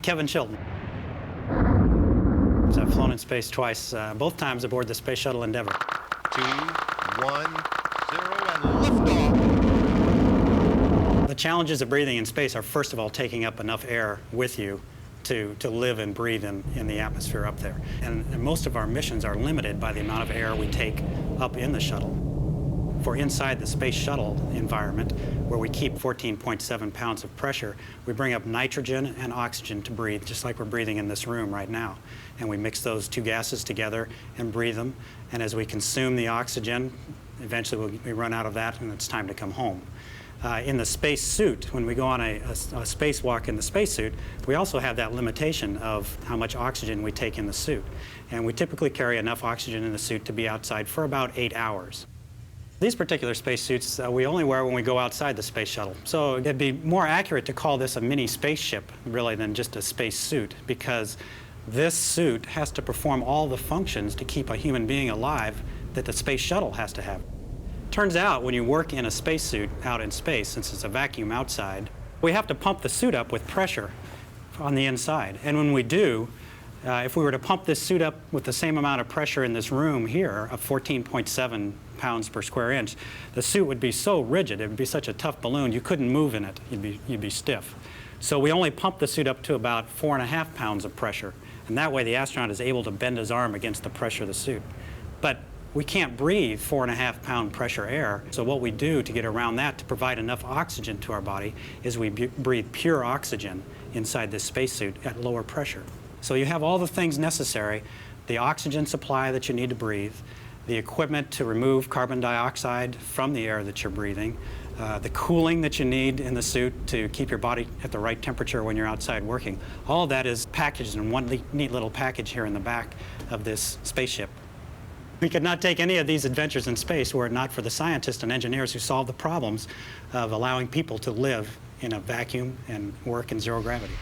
Kevin Chilton. I've flown in space twice, both times aboard the Space Shuttle Endeavour. 2, 1, 0, and liftoff. The challenges of breathing in space are, first of all, taking up enough air with you to live and breathe in the atmosphere up there. And most of our missions are limited by the amount of air we take up in the shuttle. For inside the space shuttle environment, where we keep 14.7 pounds of pressure, we bring up nitrogen and oxygen to breathe, just like we're breathing in this room right now. And we mix those two gases together and breathe them. And as we consume the oxygen, eventually we run out of that and it's time to come home. In the space suit, when we go on a spacewalk in the spacesuit, we also have that limitation of how much oxygen we take in the suit. And we typically carry enough oxygen in the suit to be outside for about 8 hours. These particular spacesuits we only wear when we go outside the space shuttle. So it'd be more accurate to call this a mini spaceship, really, than just a space suit, because this suit has to perform all the functions to keep a human being alive that the space shuttle has to have. Turns out when you work in a spacesuit out in space, since it's a vacuum outside, we have to pump the suit up with pressure on the inside. And when we do, if we were to pump this suit up with the same amount of pressure in this room here of 14.7 pounds per square inch, the suit would be so rigid, it would be such a tough balloon, you couldn't move in it. You'd be stiff. So we only pump the suit up to about 4.5 pounds of pressure. And that way the astronaut is able to bend his arm against the pressure of the suit. But we can't breathe 4.5 pound pressure air. So what we do to get around that, to provide enough oxygen to our body, is we breathe pure oxygen inside this spacesuit at lower pressure. So you have all the things necessary, the oxygen supply that you need to breathe, the equipment to remove carbon dioxide from the air that you're breathing, the cooling that you need in the suit to keep your body at the right temperature when you're outside working. All of that is packaged in one neat little package here in the back of this spaceship. We could not take any of these adventures in space were it not for the scientists and engineers who solved the problems of allowing people to live in a vacuum and work in zero gravity.